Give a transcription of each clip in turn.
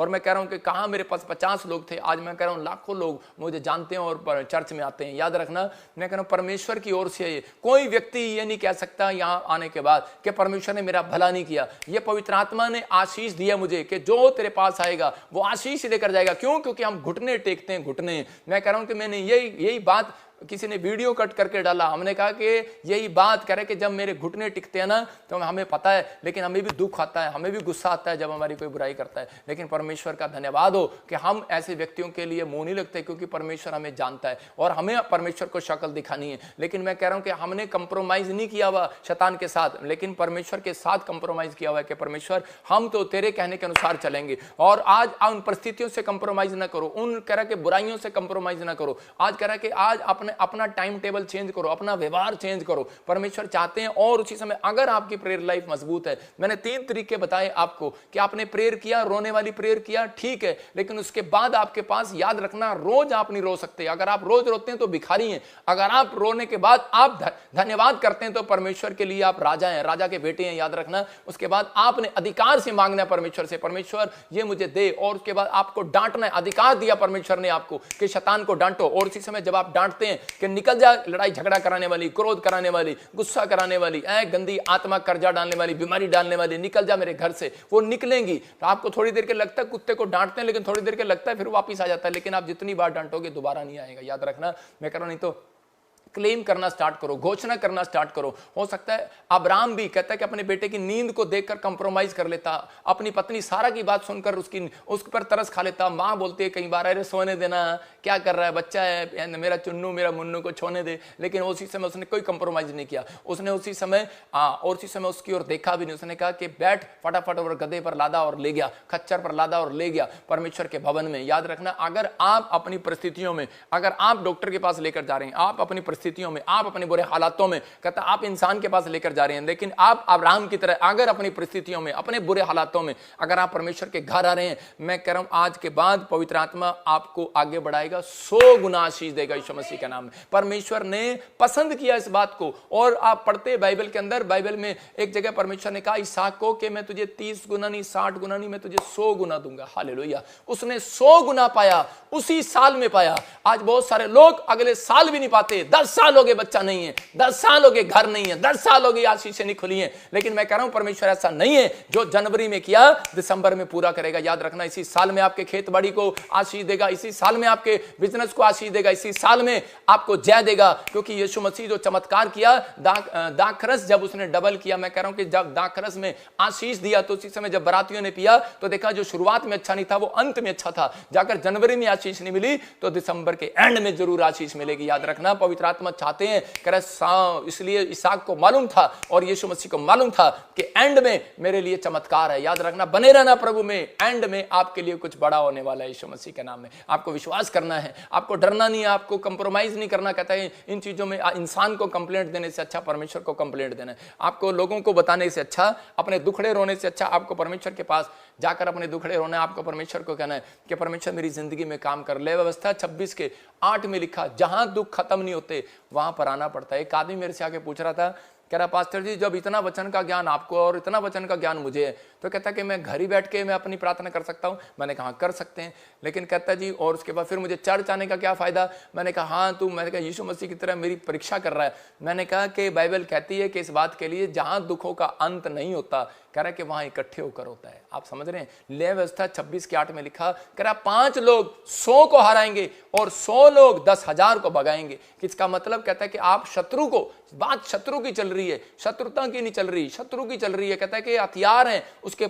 और मैं कह रहा हूं कि कहां मेरे पास 50 लोग थे, आज मैं कह रहा हूं लाखों लोग मुझे जानते हैं और चर्च में आते हैं। याद रखना, मैं कह रहा हूं परमेश्वर की ओर से कोई व्यक्ति ये नहीं कह सकता यहां आने के बाद कि परमेश्वर ने मेरा भला नहीं किया। ये पवित्र आत्मा ने आशीष दिया मुझे कि जो तेरे पास आएगा वो आशीष लेकर जाएगा। क्यों? क्योंकि हम घुटने टेकते हैं, घुटने। मैं कह रहा हूं कि मैंने यही बात किसी ने वीडियो कट करके डाला, हमने कहा कि यही बात करे कि जब मेरे घुटने टिकते हैं ना तो हमें पता है, लेकिन हमें भी दुख आता है, हमें भी गुस्सा आता है जब हमारी कोई बुराई करता है। लेकिन परमेश्वर का धन्यवाद हो कि हम ऐसे व्यक्तियों के लिए मुंह नहीं लगते, क्योंकि परमेश्वर हमें जानता है और हमें परमेश्वर को शक्ल दिखानी है। लेकिन मैं कह रहा हूं कि हमने कंप्रोमाइज नहीं किया हुआ शैतान के साथ, लेकिन परमेश्वर के साथ कंप्रोमाइज किया हुआ है कि परमेश्वर हम तो तेरे कहने के अनुसार चलेंगे। और आज उन परिस्थितियों से कंप्रोमाइज ना करो, उन कह रहा कि बुराइयों से कंप्रोमाइज ना करो। आज कह रहा कि आज अपना टाइम टेबल चेंज करो, अपना व्यवहार चेंज करो। परमेश्वर चाहते हैं। और उसी समय अगर आपकी प्रेयर लाइफ मजबूत है, मैंने 3 तरीके बताए आपको कि आपने प्रेयर किया, रोने वाली प्रेयर किया, ठीक है, लेकिन उसके बाद आपके पास, याद रखना, रोज आप नहीं रो सकते। अगर आप रोज रोते हैं तो भिखारी हैं। अगर आप रोने के बाद आप धन्यवाद करते हैं तो परमेश्वर के लिए आप राजा हैं, राजा के बेटे हैं। याद रखना, उसके बाद आपने अधिकार से मांगना है परमेश्वर से, परमेश्वर ये मुझे दे। और उसके बाद आपको डांटना है, अधिकार दिया परमेश्वर ने आपको कि शैतान को डांटो। और उसी समय जब आप डांटते हैं कि निकल जा लड़ाई झगड़ा कराने वाली, क्रोध कराने वाली, गुस्सा कराने वाली, गंदी आत्मा, कर्जा डालने वाली, बीमारी डालने वाली, निकल जा मेरे घर से, वो निकलेंगी। तो आपको थोड़ी देर के लगता है, कुत्ते को डांटते हैं लेकिन थोड़ी देर के लगता है फिर वापस आ जाता है, लेकिन आप जितनी बार डांटोगे दोबारा नहीं आएगा। याद रखना, मैं कह रहा हूं, नहीं तो क्लेम करना स्टार्ट करो, घोषणा करना स्टार्ट करो। हो सकता है अब्राहम भी कहता है कि अपने बेटे की नींद को देखकर कंप्रोमाइज कर लेता, अपनी पत्नी सारा की बात सुनकर उस पर तरस खा लेता। माँ बोलती है कई बार, अरे सोने देना, क्या कर रहा है, बच्चा है, मेरा चुन्नू मेरा मुन्नू को छोने दे। लेकिन उसी समय उसने कोई कंप्रोमाइज नहीं किया। उसने उसी समय और उसी समय उसकी ओर देखा भी नहीं। उसने कहा कि बैठ, फटाफट और गधे पर लादा और ले गया, खच्चर पर लादा और ले गया परमेश्वर के भवन में। याद रखना, अगर आप अपनी परिस्थितियों में, अगर आप डॉक्टर के पास लेकर जा रहे हैं, आप अपनी परिस्थितियों में, आप अपने बुरे हालातों में, कहता आप इंसान के पास लेकर जा रहे हैं, लेकिन आप अब्राहम की तरह अगर अपनी परिस्थितियों में, अपने बुरे हालातों में अगर आप परमेश्वर के घर आ रहे हैं, मैं कह रहा हूं आज के बाद पवित्र आत्मा आपको आगे बढ़ाएगा, 100 गुना आशीष देगा यीशु मसीह के नाम में। परमेश्वर ने पसंद किया इस बात को। और आप पढ़ते बाइबल के अंदर, बाइबल में एक जगह परमेश्वर ने कहा इसहाक को कि मैं तुझे 30 गुना नहीं, 60 गुना नहीं, मैं तुझे 100 गुना दूंगा। हालेलुया। उसने 100 गुना पाया, उसी साल में पाया। आज बहुत सारे लोग अगले साल भी नहीं पाते। 10 साल हो गए बच्चा नहीं है, 10 साल हो गए घर नहीं है, 10 साल हो गए आशीष नहीं खुली है। लेकिन मैं कह रहा हूं परमेश्वर ऐसा नहीं है, जो जनवरी में किया दिसंबर में पूरा करेगा। याद रखना, इसी साल में आपके खेत बाड़ी को आशीष देगा, इसी साल में आपके बिजनेस को आशीष देगा, इसी साल में आपको जय देगा। क्योंकि यीशु मसीह जो चमत्कार किया, दाखरस जब उसने डबल किया, मैं कह रहा हूं कि जब दाखरस में आशीष दिया तो उसी समय जब बरातियों ने पिया तो देखा जो शुरुआत में अच्छा नहीं था वो अंत में अच्छा था। जाकर जनवरी में आशीष नहीं मिली तो दिसंबर के एंड में जरूर आशीष मिलेगी। याद रखना, पवित्र आत्मा चाहते हैं, इसलिए इसहाक को मालूम था और यीशु मसीह को मालूम था कि एंड में मेरे लिए चमत्कार है। याद रखना, बने रहना प्रभु में, एंड में आपके लिए कुछ बड़ा होने वाला है यीशु मसीह के नाम में। आपको विश्वास करना है, आपको डरना नहीं है, आपको कंप्रोमाइज नहीं करना। कहता है इन चीजों में इंसान को कंप्लेंट देने से अच्छा परमेश्वर को कंप्लेंट देना है। आपको लोगों को बताने से अच्छा, अपने दुखड़े रोने से अच्छा आपको परमेश्वर के पास जाकर अपने दुखड़े रोना है। आपको परमेश्वर को कहना है कि परमेश्वर मेरी जिंदगी में काम कर ले। व्यवस्था 26 के 8 में लिखा, जहां दुख खत्म नहीं होते वहां पर आना पड़ता है। एक आदमी मेरे से आके पूछ रहा था, कह रहा पास्टर जी जब इतना वचन का ज्ञान आपको और इतना वचन का ज्ञान मुझे है, तो कहता कि मैं घर ही बैठ के मैं अपनी प्रार्थना कर सकता हूं। मैंने कहा कर सकते हैं, लेकिन कहता जी और उसके बाद फिर मुझे चर्च आने का क्या फायदा। मैंने कहा हाँ तू, मैंने कहा यीशु मसीह की तरह मेरी परीक्षा कर रहा है। मैंने कहा कि बाइबल कहती है कि इस बात के लिए जहां दुखों का अंत नहीं होता, कह रहा है कि वहां इकट्ठे होकर होता है। आप समझ रहे हैं, ले व्यवस्था 26 के 8 में लिखा, कह रहा 5 लोग 100 को हराएंगे और 100 लोग 10,000 को भगाएंगे। किसका मतलब, कहता है कि आप शत्रु को, बात शत्रु की चल रही है, शत्रुता की नहीं चल रही, शत्रु की चल रही है। कहता है कि हथियार हैं उसके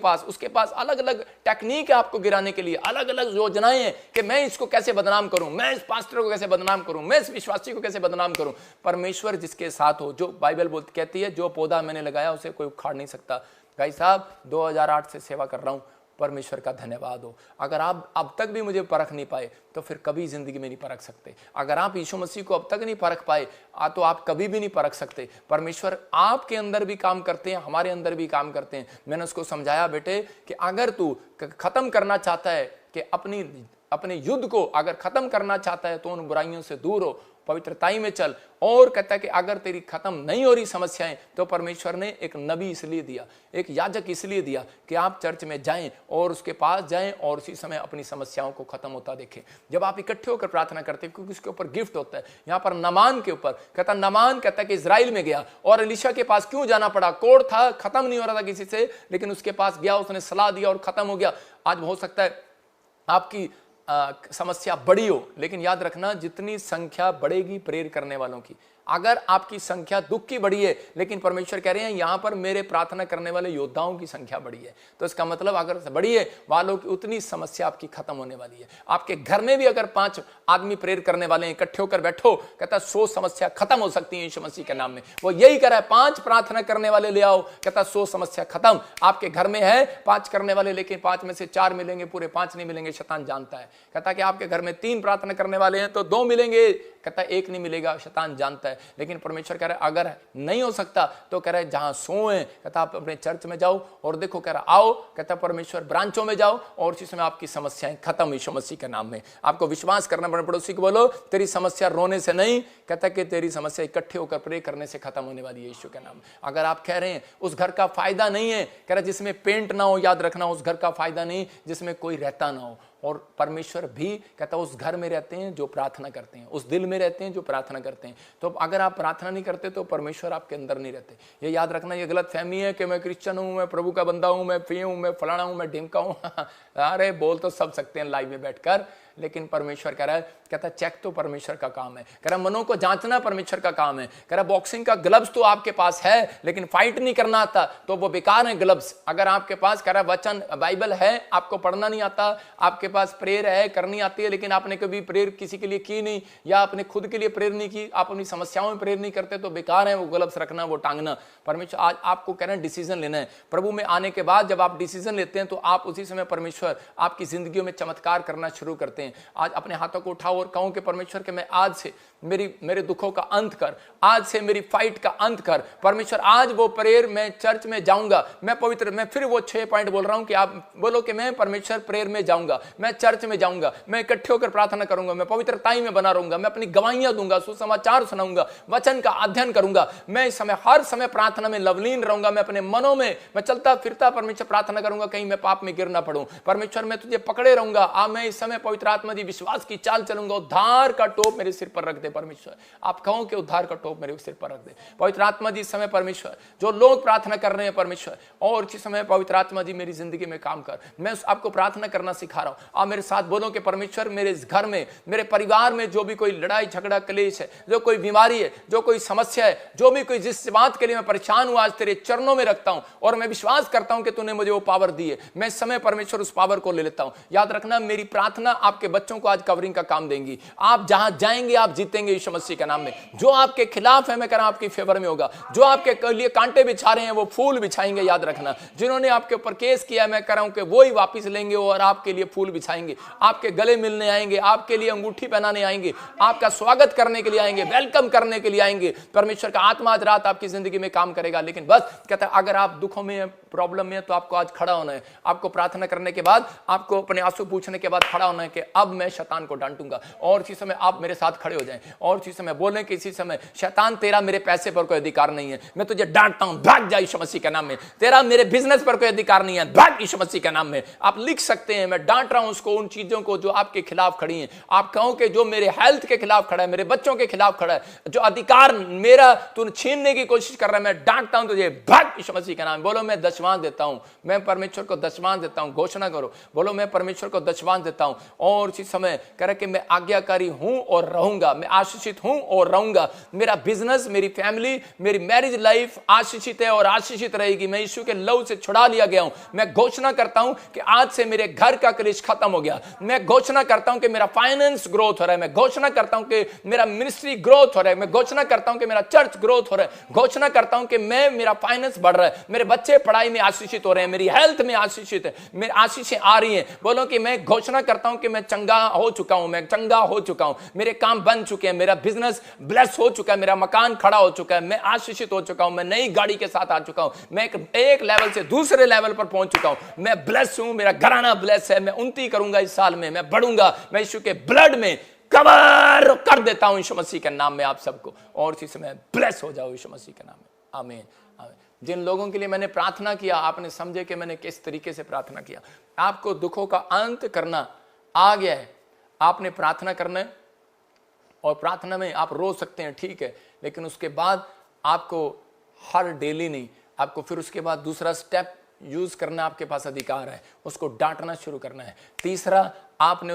पास अलग अलग टेक्निक है आपको गिराने के लिए, अलग अलग योजनाएं हैं कि मैं इसको कैसे बदनाम करूं, मैं इस पास्टर को कैसे बदनाम करूं, मैं इस विश्वासी को कैसे बदनाम करूं। परमेश्वर जिसके साथ हो, जो बाइबल कहती है जो पौधा मैंने लगाया उसे कोई उखाड़ नहीं सकता। भाई साहब 2008 से सेवा कर रहा हूं, परमेश्वर का धन्यवाद हो। अगर आप अब तक भी मुझे परख नहीं पाए तो फिर कभी जिंदगी में नहीं परख सकते। अगर आप यीशु मसीह को अब तक नहीं परख पाए तो आप कभी भी नहीं परख सकते। परमेश्वर आपके अंदर भी काम करते हैं, हमारे अंदर भी काम करते हैं। मैंने उसको समझाया, बेटे कि अगर तू खत्म करना चाहता है कि अपने युद्ध को अगर खत्म करना चाहता है तो उन बुराइयों से दूर हो, पवित्रताई में चल। और कहता है कि अगर तेरी खत्म नहीं हो रही समस्याएं तो परमेश्वर ने एक नबी इसलिए दिया, एक याजक इसलिए दिया कि आप चर्च में जाएं और उसके पास जाएं और उसी समय अपनी समस्याओं को खत्म होता देखें। जब आप इकट्ठे होकर प्रार्थना करते हैं, क्योंकि उसके ऊपर गिफ्ट होता है। यहां पर नामान के ऊपर कहता, नामान कहता है कि इजराइल में गया और एलीशा के पास क्यों जाना पड़ा? कोड़ था, खत्म नहीं हो रहा था किसी से, लेकिन उसके पास गया, उसने सलाह दिया और खत्म हो गया। आज हो सकता है आपकी समस्या बड़ी हो, लेकिन याद रखना जितनी संख्या बढ़ेगी प्रेयर करने वालों की, अगर आपकी संख्या दुख की बढ़ी है, लेकिन परमेश्वर कह रहे हैं यहां पर मेरे प्रार्थना करने वाले योद्धाओं की संख्या बढ़ी है, तो इसका मतलब अगर बढ़ी है वालों की, उतनी समस्या आपकी खत्म होने वाली है। आपके घर में भी अगर 5 आदमी प्रेयर करने वाले हैं, इकट्ठे होकर बैठो, कहता 100 समस्या खत्म हो सकती है यीशु मसीह के नाम में। वो यही कह रहा है, 5 प्रार्थना करने वाले ले आओ, कहता 100 समस्या खत्म। आपके घर में है 5 करने वाले, लेकिन 5 में से 4 मिलेंगे, पूरे 5 नहीं मिलेंगे, शैतान जानता है। कहता कि आपके घर में 3 प्रार्थना करने वाले हैं तो 2 मिलेंगे, कहता 1 नहीं मिलेगा, शैतान जानता है। लेकिन परमेश्वर कह रहा है अगर नहीं हो सकता तो कह रहा है जहां सोए, कहता आप अपने चर्च में जाओ और देखो, कह रहा आओ, कहता परमेश्वर ब्रांचों में जाओ और उसी समय आपकी समस्याएं खत्म यीशु मसीह के नाम में। आपको विश्वास करना पड़े। पड़ोसी को बोलो तेरी समस्या रोने से नहीं, कहता कि तेरी समस्या इकट्ठे होकर प्रे करने से खत्म होने वाली है यीशु के नाम में। अगर आप कह रहे हैं उस घर का फायदा नहीं है, कह रहा जिसमें पेंट ना हो, याद रखना उस घर का फायदा नहीं जिसमें कोई रहता ना हो। और परमेश्वर भी कहता उस घर में रहते हैं जो प्रार्थना करते हैं, उस दिल में रहते हैं जो प्रार्थना करते हैं। तो अगर आप प्रार्थना नहीं करते तो परमेश्वर आपके अंदर नहीं रहते। ये याद रखना, ये गलत फहमी है कि मैं क्रिश्चियन हूं, मैं प्रभु का बंदा हूं, मैं फी हूं, मैं फलाना हूं, मैं ढिमका हूं। अरे बोल तो सब सकते हैं लाइव में बैठकर, लेकिन परमेश्वर कह रहा है, कहता चेक तो परमेश्वर का काम है, कह रहा मनों को जांचना परमेश्वर का काम है। कह रहा बॉक्सिंग का ग्लव्स तो आपके पास है, लेकिन फाइट नहीं करना आता तो वो बेकार है ग्लव्स। अगर आपके पास कह रहा वचन बाइबल है, आपको पढ़ना नहीं आता, आपके पास प्रेयर है, करनी आती है, लेकिन आपने कभी प्रेयर किसी के लिए की नहीं, या आपने खुद के लिए प्रेयर नहीं की, आप अपनी समस्याओं में प्रेयर नहीं करते, तो बेकार है वो ग्लव्स रखना, वो टांगना। परमेश्वर आज आपको कह रहे हैं डिसीजन लेना है। प्रभु में आने के बाद जब आप डिसीजन लेते हैं तो आप उसी समय परमेश्वर आपकी जिंदगी में चमत्कार करना शुरू करते हैं। आज अपने हाथों को उठाओ और कहो कि परमेश्वर के मैं आज से मेरे दुखों का अंत कर, आज से मेरी फाइट का अंत कर। परमेश्वर आज वो प्रेयर मैं चर्च में जाऊंगा, मैं पवित्र, मैं फिर वो 6 पॉइंट बोल रहा हूं कि आप बोलो कि मैं परमेश्वर प्रेयर में जाऊंगा, मैं चर्च में जाऊंगा, मैं इकट्ठे होकर प्रार्थना करूंगा, मैं पवित्रताई में बना रहूंगा, मैं अपनी गवाहियां दूंगा, सुसमाचार सुनाऊंगा, वचन का अध्ययन करूंगा, मैं इस समय हर समय प्रार्थना में लवलीन रहूंगा, मैं अपने मनों में मैं चलता फिरता परमेश्वर प्रार्थना करूंगा, कहीं मैं पाप में गिर ना पड़ूं। परमेश्वर मैं तुझे पकड़े रहूंगा, मैं इस समय पवित्र आत्मा दी विश्वास की चाल चलूंगा, उद्धार का टोप मेरे सिर पर रख दे परमेश्वर। आप कहो कि उद्धार का टोप मेरे सिर पर रख दे पवित्र आत्मा जी। इस समय परमेश्वर जो लोग प्रार्थना कर रहे हैं परमेश्वर, और इस समय पवित्र आत्मा जी मेरी जिंदगी में काम कर। मैं आपको प्रार्थना करना सिखा रहा हूं, आप मेरे साथ बोलो कि परमेश्वर मेरे इस घर में, मेरे परिवार में जो भी कोई लड़ाई झगड़ा क्लेश है, जो कोई बीमारी है, जो कोई समस्या है, जो भी कोई जिस बात के लिए मैं परेशान हूं, आज तेरे चरणों में रखता हूं और मैं विश्वास करता हूं कि तूने मुझे वो पावर दी है। मैं इस समय परमेश्वर उस पावर को ले लेता हूं। याद रखना मेरी प्रार्थना आपके बच्चों को आज कवरिंग का काम देंगी। आप जहां जाएंगे आप जीतेंगे यीशु मसीह के नाम में। जो आपके खिलाफ है मैं कह रहा हूं आपकी फेवर में होगा। जो आपके लिए कांटे बिछा रहे हैं वो फूल बिछाएंगे। याद रखना जिन्होंने आपके ऊपर केस किया मैं कह रहा हूं कि वो ही वापस लेंगे और आपके लिए फूल बिछाएंगे, आपके गले मिलने आएंगे, आपके लिए अंगूठी पहनाने आएंगे, आपका स्वागत करने के लिए आएंगे, वेलकम करने के लिए आएंगे। परमेश्वर का आत्मा आज रात आपकी जिंदगी में काम करेगा। लेकिन बस कहता है अगर आप दुखों में प्रॉब्लम में तो आपको आज खड़ा होना है। आपको प्रार्थना करने के बाद, आपको अपने आंसू पूछने के बाद खड़ा होना है कि अब मैं शैतान को डांटूंगा। और इसी समय आप मेरे साथ खड़े हो जाएं और इसी समय बोलें कि इसी समय शैतान तेरा मेरे पैसे पर कोई अधिकार नहीं है, मैं तुझे डांटता हूं, भाग जा यीशु मसीह के नाम में। तेरा मेरे बिजनेस पर कोई अधिकार नहीं है, भाग यीशु मसीह के नाम में। आप लिख सकते हैं मैं डांट रहा हूं उसको, उन चीजों को जो आपके खिलाफ खड़ी हैं। आप कहो कि जो मेरे हेल्थ के खिलाफ खड़ा है, मेरे बच्चों के खिलाफ खड़ा है, जो अधिकार मेरा तू छीनने की कोशिश कर रहा है, मैं डांटता हूं तुझे, भाग यीशु मसीह के नाम में। बोलो मैं दशवांश देता हूं, मैं परमेश्वर को दशवांश देता हूं। घोषणा करो, बोलो मैं परमेश्वर को दशवांश देता हूं। और इसी समय कह रहा कि मैं आज्ञाकारी हूं और रहूंगा, मैं आशीषित हूं और रहूंगा। मेरा बिजनेस, मेरी फैमिली, मेरी मैरिज लाइफ आशीषित है और आशीषित रहेगी। मैं यीशु के लहू से छुड़ा लिया गया हूं। मैं घोषणा करता हूं कि आज से मेरे घर का क्लेश खत्म हो गया। मैं घोषणा करता हूं कि मेरा फाइनेंस ग्रोथ हो रहा है। मैं घोषणा करता हूं कि मेरा मिनिस्ट्री ग्रोथ हो रहा है। मैं घोषणा करता हूं कि मेरा चर्च ग्रोथ हो रहा है। घोषणा करता हूं कि मेरा फाइनेंस बढ़ रहा है, मेरे बच्चे पढ़ाई में आशीषित हो रहे हैं, मेरी हेल्थ में आशीषित है, मेरी आशीषें आ रही हैं। बोलो कि मैं घोषणा करता हूं कि मैं चंगा हो चुका हूं, मैं चंगा हो चुका हूं, मेरे काम बन चुके हैं, मेरा बिजनेस ब्लेस हो चुका है, मेरा मकान खड़ा हो चुका है, मैं आशीषित हो चुका हूं, मैं नई गाड़ी के साथ आ चुका हूं, मैं एक लेवल से दूसरे लेवल पर पहुंच चुका हूं, मैं ब्लेस हूं, मेरा घराना ब्लेस है, मैं उन्नति करूंगा इस साल में, मैं बढ़ूंगा, मैं यीशु के ब्लड में कवर कर देता हूं यीशु मसीह के नाम में आप सबको, और इसी समय ब्लेस हो जाओ यीशु मसीह के नाम में। आमीन। जिन लोगों के लिए मैंने प्रार्थना किया, आपने समझे कि मैंने किस तरीके से प्रार्थना किया। आपको दुखों का अंत करना आ गया है, आपने प्रार्थना करना है, और प्रार्थना में आप रो सकते हैं, ठीक है, लेकिन उसके बाद आपको हर डेली नहीं, आपको फिर उसके बाद दूसरा स्टेप यूज करना, आपके पास अधिकार है, उसको डांटना शुरू करना है। तीसरा, आपने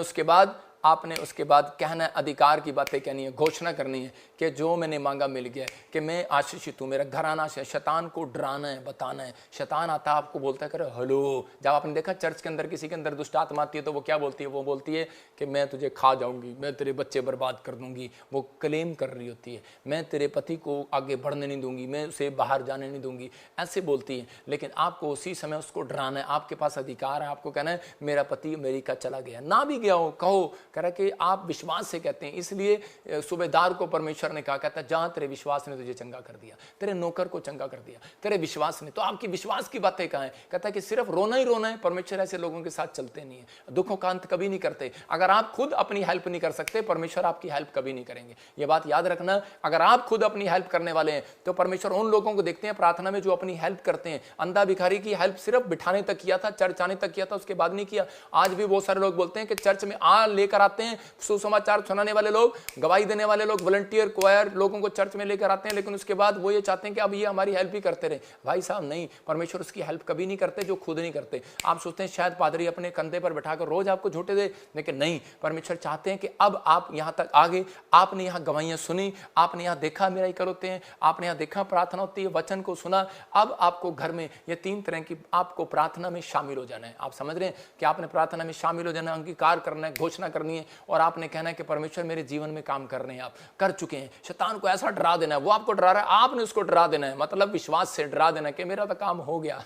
उसके बाद कहना, अधिकार की बातें कहनी है, घोषणा करनी है कि जो मैंने मांगा मिल गया, कि मैं आशीषित हूँ, मेरा घर आना है। शैतान को डराना है, बताना है। शैतान आता है, आपको बोलता है करे हेलो। जब आपने देखा चर्च के अंदर किसी के अंदर दुष्ट आत्मा आती है तो वो क्या बोलती है? वो बोलती है कि मैं तुझे खा जाऊंगी, मैं तेरे बच्चे बर्बाद कर दूंगी। वो क्लेम कर रही होती है, मैं तेरे पति को आगे बढ़ने नहीं दूंगी, मैं उसे बाहर जाने नहीं दूंगी, ऐसे बोलती है। लेकिन आपको उसी समय उसको डराना है, आपके पास अधिकार है। आपको कहना है मेरा पति अमेरिका चला गया, ना भी गया हो कहो, कह रहा कि आप विश्वास से कहते हैं। इसलिए सूबेदार को परमेश्वर ने कहा, कहता जहां तेरे विश्वास ने तुझे चंगा कर दिया, तेरे नौकर को चंगा कर दिया, तेरे विश्वास ने। तो आपकी विश्वास की बातें कहां है? कहता है कि सिर्फ रोना ही रोना है। परमेश्वर ऐसे लोगों के साथ चलते नहीं है, दुखों का अंत कभी नहीं करते। अगर आप खुद अपनी हेल्प नहीं कर सकते, परमेश्वर आपकी हेल्प कभी नहीं करेंगे। ये बात याद रखना। अगर आप खुद अपनी हेल्प करने वाले हैं तो परमेश्वर उन लोगों को देखते हैं प्रार्थना में जो अपनी हेल्प करते हैं। अंधा भिखारी की हेल्प सिर्फ बिठाने तक किया था, चर्च आने तक किया था, उसके बाद नहीं किया। आज भी बहुत सारे लोग बोलते हैं कि चर्च में लेकर आते हैं, सुसमाचार सुनाने वाले लोग, गवाही देने वाले लोग, वॉलंटियर क्वायर लोगों को चर्च में लेकर आते हैं, लेकिन उसके बाद वो ये चाहते हैं कि अब ये हमारी हेल्प ही करते रहे। भाई साहब नहीं, परमेश्वर उसकी हेल्प कभी नहीं करते जो खुद नहीं करते। आप सोचते हैं शायद पादरी अपने कंधे पर बैठाकर रोज आपको झूठे दे, लेकिन नहीं, परमेश्वर चाहते हैं कि अब आप यहां तक आ गए, आपने यहां गवाहियां सुनी, आपने यहां देखा मेरा कर होते हैं, आपने यहां देखा प्रार्थना होती है, वचन को सुना। अब आपको घर में ये 3 तरह की आपको प्रार्थना में शामिल हो जाना है। आप समझ रहे हैं कि आपने प्रार्थना में शामिल हो जाना, अंगीकार करना है, घोषणा करनी है, और आपने कहना है कि परमेश्वर मेरे जीवन में काम कर रहे हैं, आप कर चुके हैं। शैतान को ऐसा डरा देना है, वो आपको डरा रहा है, आपने उसको डरा देना है, मतलब विश्वास से डरा देना है कि मेरा तो काम हो गया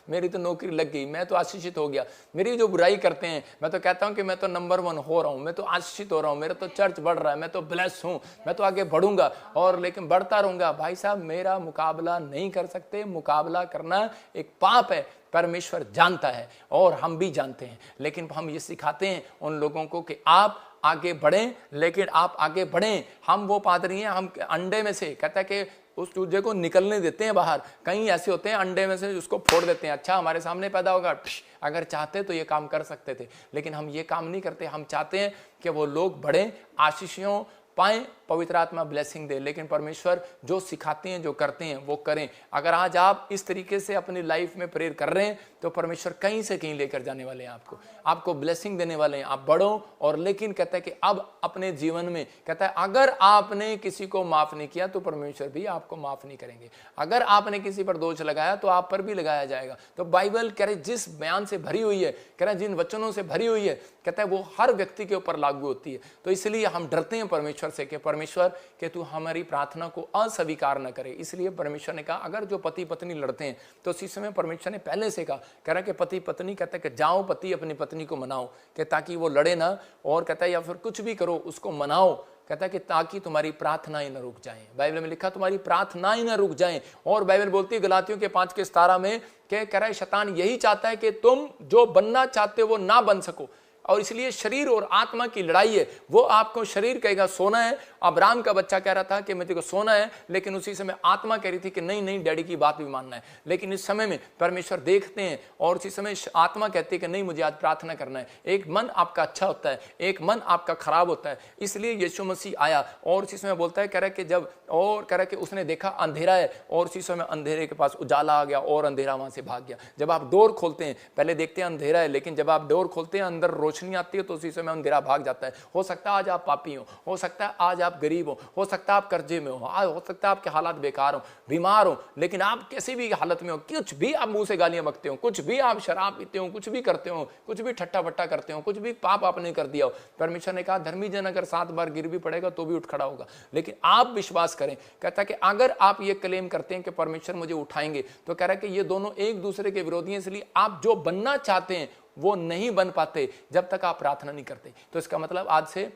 मेरी तो नौकरी लग गई, मैं तो आशीषित हो गया। मेरी जो बुराई करते हैं, मैं तो कहता हूं कि मैं तो नंबर 1 हो रहा हूं, मैं तो आशीषित हो रहा हूं, मेरा तो चर्च बढ़ रहा है, मैं तो ब्लेस हूं, मैं तो आगे बढ़ूंगा और लेकिन बढ़ता रहूंगा। भाई साहब, मेरा मुकाबला नहीं कर सकते। मुकाबला करना एक पाप है, परमेश्वर जानता है और हम भी जानते हैं, लेकिन हम ये सिखाते हैं उन लोगों को कि आप आगे बढ़ें, लेकिन आप आगे बढ़ें। हम वो पादरी हैं, हम अंडे में से, कहता है कि उस चूजे को निकलने देते हैं बाहर। कहीं ऐसे होते हैं अंडे में से उसको फोड़ देते हैं, अच्छा हमारे सामने पैदा होगा। अगर चाहते तो ये काम कर सकते थे, लेकिन हम ये काम नहीं करते। हम चाहते हैं कि वो लोग बढ़ें, आशीषों पाएं, पवित्र आत्मा ब्लेसिंग दे। लेकिन परमेश्वर जो सिखाते हैं, जो करते हैं, वो करें। अगर आज आप इस तरीके से अपनी लाइफ में प्रेयर कर रहे हैं तो परमेश्वर कहीं से कहीं लेकर जाने वाले हैं, आपको ब्लेसिंग देने वाले हैं। आप बढ़ो। और लेकिन कहता है कि अब अपने जीवन में, कहता है अगर आपने किसी को माफ नहीं किया तो परमेश्वर भी आपको माफ नहीं करेंगे। अगर आपने किसी पर दोष लगाया तो आप पर भी लगाया जाएगा। तो बाइबल कह रहे जिस बयान से भरी हुई है, कह रहे जिन वचनों से भरी हुई है, कहता है वो हर व्यक्ति के ऊपर लागू होती है। तो इसलिए हम डरते हैं परमेश्वर से कि परमेश्वर कि तू हमारी प्रार्थना को अस्वीकार न करे। इसलिए परमेश्वर ने कहा अगर जो पति पत्नी लड़ते हैं तो उसी समय परमेश्वर ने पहले से कहा, कह रहा कि पति पत्नी, कहता है कि जाओ पति अपनी पत्नी को मनाओ, कि ताकि वो लड़े ना, और कहता है या फिर कुछ भी करो उसको मनाओ, कहता है कि ताकि तुम्हारी प्रार्थनाएं न रुक जाएं। बाइबल में लिखा तुम्हारी प्रार्थनाएं न रुक जाएं। और बाइबल बोलती है गलातियों के 5:17 में कि कह रहा है शैतान यही चाहता है कि तुम जो बनना चाहते हो वो ना बन सको। और इसलिए शरीर और आत्मा की लड़ाई है। वो आपको शरीर कहेगा सोना है, अब्राहम का बच्चा कह रहा था कि मुझे को सोना है, लेकिन उसी समय आत्मा कह रही थी कि नहीं नहीं डैडी की बात भी मानना है। लेकिन इस समय में परमेश्वर देखते हैं और उसी समय आत्मा कहती है कि नहीं मुझे आज प्रार्थना करना है। एक मन आपका अच्छा होता है, एक मन आपका खराब होता है। इसलिए यीशु मसीह आया और उसी समय बोलता है, कह रहा है कि जब, और कह रहा है कि उसने देखा अंधेरा है और उसी समय अंधेरे के पास उजाला आ गया और अंधेरा वहां से भाग गया। जब आप डोर खोलते हैं, पहले देखते हैं अंधेरा है, लेकिन जब आप डोर खोलते हैं अंदर रोशनी आती है तो उसी समय अंधेरा भाग जाता है। हो सकता है आज आप पापी हो सकता है आज आप गरीब हो सकता है आप कर्जे में हो सकता है आपके हालात बेकार हो, बीमार हो, लेकिन आप किसी भी हालत में हो, कुछ भी आप मुंह से गालियां बकते हो, कुछ भी आप शराब पीते हो, कुछ भी करते हो, कुछ भी ठट्टा बट्टा करते हो, कुछ भी पाप आपने कर दिया हो, परमेश्वर ने कहा धर्मी जन अगर 7 बार गिर भी पड़ेगा तो भी उठ खड़ा होगा। लेकिन आप विश्वास करें, कहता है कि अगर आप ये क्लेम करते हैं कि परमेश्वर मुझे उठाएंगे, तो कह रहा है कि ये दोनों एक दूसरे के विरोधी हैं। इसलिए आप जो बनना चाहते हैं वो नहीं बन पाते जब तक आप प्रार्थना नहीं करते। तो इसका मतलब आज से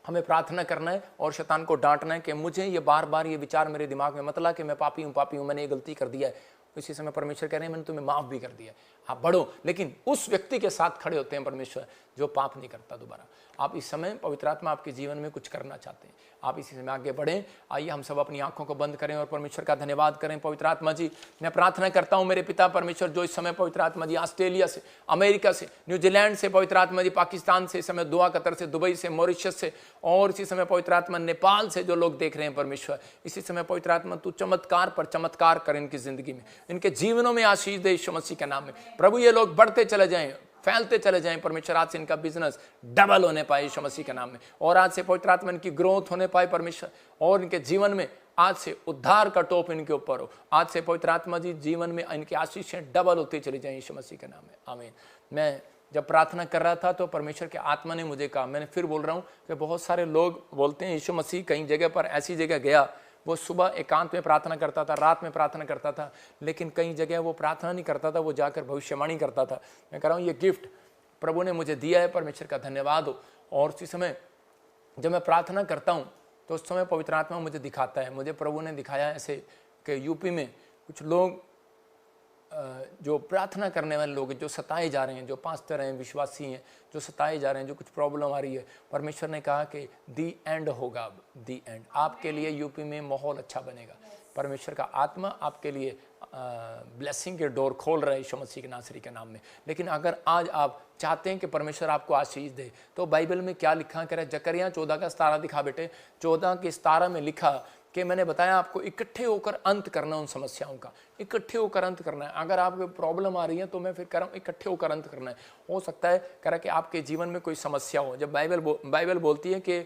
हमें प्रार्थना करना है और शैतान को डांटना है कि मुझे ये बार बार ये विचार मेरे दिमाग में मतलब कि मैं पापी हूं, मैंने ये गलती कर दिया है। इसी समय परमेश्वर कह रहे हैं मैंने तुम्हें माफ भी कर दिया। आप बढ़ो, लेकिन उस व्यक्ति के साथ खड़े होते हैं परमेश्वर जो पाप नहीं करता दोबारा। आप इस समय पवित्र आत्मा आपके जीवन में कुछ करना चाहते हैं, आप इसी समय आगे बढ़ें। आइए हम सब अपनी आंखों को बंद करें और परमेश्वर का धन्यवाद करें। पवित्र आत्मा जी, मैं प्रार्थना करता हूं मेरे पिता परमेश्वर, जो इस समय पवित्र आत्मा जी ऑस्ट्रेलिया से, अमेरिका से, न्यूजीलैंड से, पवित्र आत्मा जी पाकिस्तान से, इस समय दुआ कतर से, दुबई से, मॉरिशस से, और इसी समय पवित्र आत्मा नेपाल से जो लोग देख रहे हैं परमेश्वर, इसी समय पवित्र आत्मा तू चमत्कार पर चमत्कार कर इनकी जिंदगी में, इनके जीवनों में आशीष दे यीशु मसीह के नाम में। प्रभु ये लोग बढ़ते चले जाएं, फैलते चले जाएं परमेश्वर, आज से इनका बिजनेस डबल होने पाए यीशु मसीह के नाम में, और आज से पवित्र आत्मा इनकी ग्रोथ होने पाए परमेश्वर, और इनके जीवन में आज से उद्धार का टोप इनके ऊपर हो। आज से पवित्र आत्मा जी जीवन में इनकी आशीषें डबल होती चली जाएं यीशु मसीह के नाम में, आमीन। मैं जब प्रार्थना कर रहा था तो परमेश्वर के आत्मा ने मुझे कहा, मैंने फिर बोल रहा हूँ कि बहुत सारे लोग बोलते हैं यीशु मसीह कई जगह पर ऐसी जगह गया, वो सुबह एकांत में प्रार्थना करता था, रात में प्रार्थना करता था, लेकिन कई जगह वो प्रार्थना नहीं करता था, वो जाकर भविष्यवाणी करता था। मैं कह रहा हूँ ये गिफ्ट प्रभु ने मुझे दिया है, परमेश्वर का धन्यवाद हो। और उसी समय जब मैं प्रार्थना करता हूँ तो उस समय पवित्र आत्मा मुझे दिखाता है, मुझे प्रभु ने दिखाया ऐसे कि यूपी में कुछ लोग जो प्रार्थना करने वाले लोग हैं, जो सताए जा रहे हैं, जो पास्टर हैं, विश्वासी हैं, जो सताए जा रहे हैं, जो कुछ प्रॉब्लम आ रही है, परमेश्वर ने कहा कि दी एंड होगा, अब दी एंड आपके लिए यूपी में माहौल अच्छा बनेगा। परमेश्वर का आत्मा आपके लिए ब्लेसिंग के डोर खोल रहा है यीशु मसीह के नासरी के नाम में। लेकिन अगर आज आप चाहते हैं कि परमेश्वर आपको आशीष दे, तो बाइबल में क्या लिखा है, जकरिया 14 का 17 दिखा बेटे, 14 के 17 में लिखा कि मैंने बताया आपको इकट्ठे होकर अंत करना, उन समस्याओं का इकट्ठे होकर अंत करना है। अगर आपको प्रॉब्लम आ रही है तो मैं फिर कह रहा हूँ इकट्ठे होकर अंत करना है। हो सकता है कह रहा कि आपके जीवन में कोई समस्या हो। जब बाइबल बोलती है कि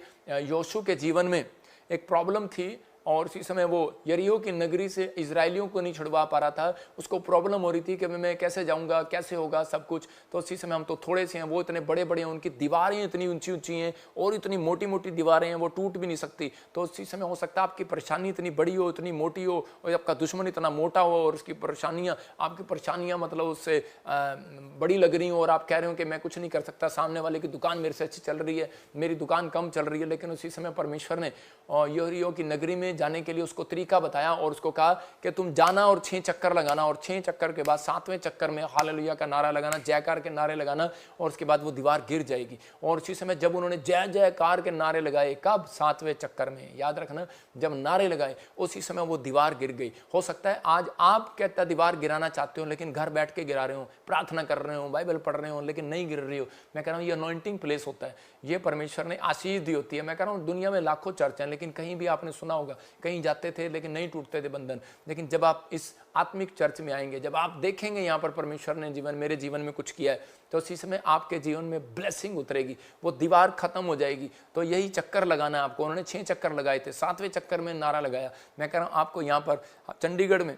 योशू के जीवन में एक प्रॉब्लम थी, और उसी समय वो यरीहो की नगरी से इजराइलियों को नहीं छुड़वा पा रहा था, उसको प्रॉब्लम हो रही थी कि मैं कैसे जाऊंगा, कैसे होगा सब कुछ। तो उसी समय हम तो थोड़े से हैं, वो इतने बड़े बड़े हैं, उनकी दीवारें इतनी ऊंची ऊंची हैं और इतनी मोटी मोटी दीवारें हैं, वो टूट भी नहीं सकती। तो उसी समय हो सकता है आपकी परेशानी इतनी बड़ी हो, इतनी मोटी हो, और आपका दुश्मन इतना मोटा हो, और उसकी परेशानियाँ, आपकी परेशानियाँ मतलब उससे बड़ी लग रही हो, और आप कह रहे हो कि मैं कुछ नहीं कर सकता, सामने वाले की दुकान मेरे से अच्छी चल रही है, मेरी दुकान कम चल रही है। लेकिन उसी समय परमेश्वर ने यरीहो की नगरी में जाने के लिए उसको तरीका बताया, और उसको कहा कि तुम जाना और 6 चक्कर लगाना, और 6 चक्कर के बाद 7वें चक्कर में हालेलुया का नारा लगाना, जयकार के नारे लगाना, और उसके बाद वो दीवार गिर जाएगी। और उसी समय जब उन्होंने जय जयकार के नारे लगाए, कब? 7वें चक्कर में, याद रखना, जब नारे लगाए उसी समय वो दीवार गिर गई। हो सकता है आज आप कहता दीवार गिराना चाहते हो, लेकिन घर बैठ के गिरा रहे हो, प्रार्थना कर रहे हो, बाइबल पढ़ रहे हो, लेकिन नहीं गिर रही हो। मैं कह रहा हूँ ये अनॉइंटिंग प्लेस होता है, ये परमेश्वर ने आशीष दी होती है। मैं कह रहा हूँ दुनिया में लाखों चर्च हैं, लेकिन कहीं भी आपने सुना होगा, कहीं जाते थे लेकिन नहीं टूटते थे बंधन। लेकिन जब आप इस आत्मिक चर्च में आएंगे, जब आप देखेंगे यहाँ पर परमेश्वर ने मेरे जीवन में कुछ किया है, तो उसी समय आपके जीवन में ब्लेसिंग उतरेगी, वो दीवार खत्म हो जाएगी। तो यही चक्कर लगाना है आपको। उन्होंने 6 चक्कर लगाए थे, 7वें चक्कर में नारा लगाया। मैं कह रहा हूँ आपको यहाँ पर चंडीगढ़ में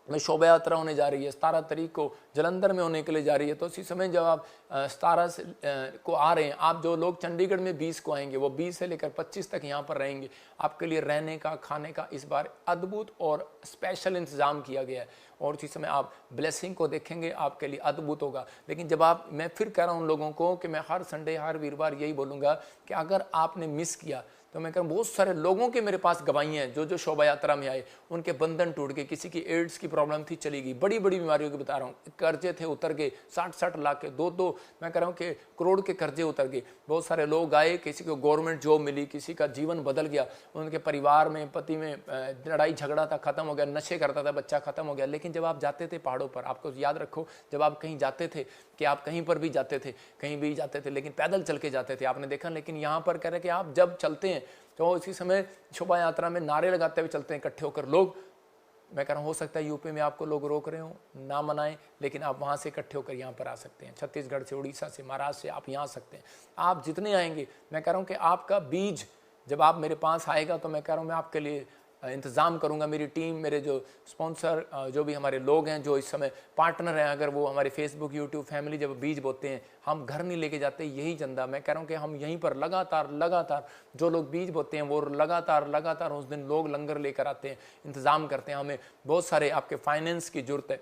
शोभा यात्रा होने जा रही है, 17 तारीख को जलंधर में होने के लिए जा रही है। तो उसी समय जब आप 17 को आ रहे हैं, आप जो लोग चंडीगढ़ में 20 को आएंगे, वो 20 से लेकर 25 तक यहाँ पर रहेंगे। आपके लिए रहने का, खाने का इस बार अद्भुत और स्पेशल इंतजाम किया गया है, और उसी समय आप ब्लेसिंग को देखेंगे, आपके लिए अद्भुत होगा। लेकिन जब आप, मैं फिर कह रहा हूँ लोगों को कि मैं हर संडे, हर वीरवार यही बोलूँगा कि अगर आपने मिस किया, तो मैं कह रहा हूँ बहुत सारे लोगों के मेरे पास गवाहियाँ हैं, जो शोभा यात्रा में आए, उनके बंधन टूट गए। किसी की एड्स की प्रॉब्लम थी, चली गई। बड़ी बड़ी बीमारियों की बता रहा हूँ, कर्जे थे उतर गए, 60-60 लाख के, 2-2 मैं कह रहा हूँ कि करोड़ के कर्जे उतर गए। बहुत सारे लोग आए, किसी को गवर्नमेंट जॉब मिली, किसी का जीवन बदल गया, उनके परिवार में, पति में लड़ाई झगड़ा था, खत्म हो गया, नशे करता था बच्चा, खत्म हो गया। लेकिन जब आप जाते थे पहाड़ों पर, आपको याद रखो, जब आप कहीं जाते थे, कि आप कहीं पर भी जाते थे, कहीं भी जाते थे, लेकिन पैदल चल के जाते थे, आपने देखा। लेकिन यहाँ पर कह रहे कि आप जब चलते हैं तो इसी समय शोभा यात्रा में नारे लगाते हुए चलते हैं इकट्ठे होकर लोग। मैं कह रहा हूँ हो सकता है यूपी में आपको लोग रोक रहे हो, ना मनाएं, लेकिन आप वहाँ से इकट्ठे होकर यहाँ पर आ सकते हैं। छत्तीसगढ़ से, उड़ीसा से, महाराष्ट्र से आप यहाँ आ सकते हैं। आप जितने आएंगे, मैं कह रहा हूँ कि आपका बीज जब आप मेरे पास आएगा, तो मैं कह रहा हूँ मैं आपके लिए इंतज़ाम करूंगा। मेरी टीम, मेरे जो स्पॉन्सर, जो भी हमारे लोग हैं, जो इस समय पार्टनर हैं, अगर वो हमारे फेसबुक, यूट्यूब फैमिली जब बीज बोते हैं, हम घर नहीं लेके जाते, यही चंदा। मैं कह रहा हूँ कि हम यहीं पर लगातार जो लोग बीज बोते हैं, वो लगातार उस दिन लोग लंगर लेकर आते हैं, इंतज़ाम करते हैं। हमें बहुत सारे आपके फाइनेंस की ज़रूरत है,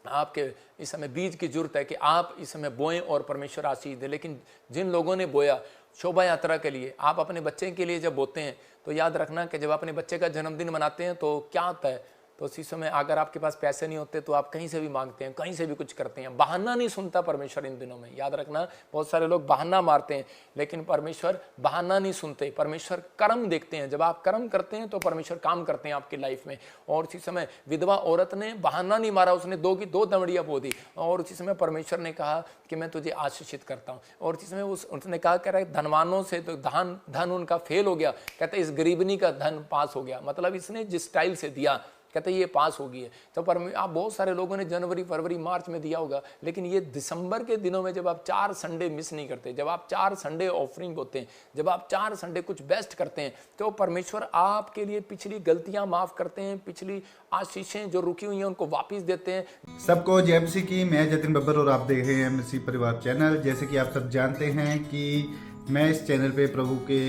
आपके इस समय बीज की जरूरत है कि आप इस समय बोएं और परमेश्वर आशीष दे। लेकिन जिन लोगों ने बोया शोभा यात्रा के लिए, आप अपने बच्चे के लिए जब बोते हैं, तो याद रखना कि जब अपने बच्चे का जन्मदिन मनाते हैं तो क्या होता है, तो उसी समय अगर आपके पास पैसे नहीं होते तो आप कहीं से भी मांगते हैं, कहीं से भी कुछ करते हैं। बहाना नहीं सुनता परमेश्वर इन दिनों में, याद रखना। बहुत सारे लोग बहाना मारते हैं, लेकिन परमेश्वर बहाना नहीं सुनते। परमेश्वर कर्म देखते हैं। जब आप कर्म करते हैं तो परमेश्वर काम करते हैं आपकी लाइफ में। और उसी समय विधवा औरत ने बहाना नहीं मारा, उसने 2 की 2 दमड़ियां बो दी और उसी समय परमेश्वर ने कहा कि मैं तुझे आशीषित करता हूँ। और उसी समय उसने कहा कह रहा है धनवानों से तो धन उनका फेल हो गया, कहते इस गरीबनी का धन पास हो गया। मतलब इसने जिस स्टाइल से दिया, कहते ये पास हो गई है। तो आप बहुत सारे लोगों ने जनवरी फरवरी मार्च में दिया होगा, लेकिन ये दिसंबर के दिनों में जब आप 4 संडे मिस नहीं करते, जब आप 4 संडे ऑफरिंग होते हैं, जब आप 4 संडे कुछ बेस्ट करते हैं, तो परमेश्वर आपके लिए पिछली गलतियां माफ करते हैं, पिछली आशीषें जो रुकी हुई हैं उनको वापस देते हैं। सबको जय मसीह की। मैं जतिन बब्बर और आप देख रहे हैं मसीह परिवार चैनल। जैसे कि आप सब जानते हैं कि मैं इस चैनल पे प्रभु के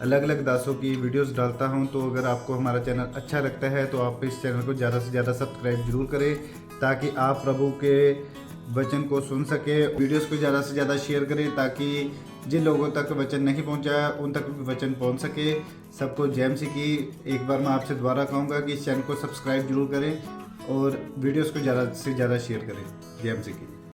अलग अलग दासों की वीडियोस डालता हूं, तो अगर आपको हमारा चैनल अच्छा लगता है तो आप इस चैनल को ज़्यादा से ज़्यादा सब्सक्राइब जरूर करें, ताकि आप प्रभु के वचन को सुन सके। वीडियोस को ज़्यादा से ज़्यादा शेयर करें, ताकि जिन लोगों तक वचन नहीं पहुंचा उन तक भी वचन पहुंच सके। सबको जय मसीह की। एक बार मैं आपसे दोबारा कहूँगा कि इस चैनल को सब्सक्राइब जरूर करें और वीडियोस को ज़्यादा से ज़्यादा शेयर करें। जय मसीह की।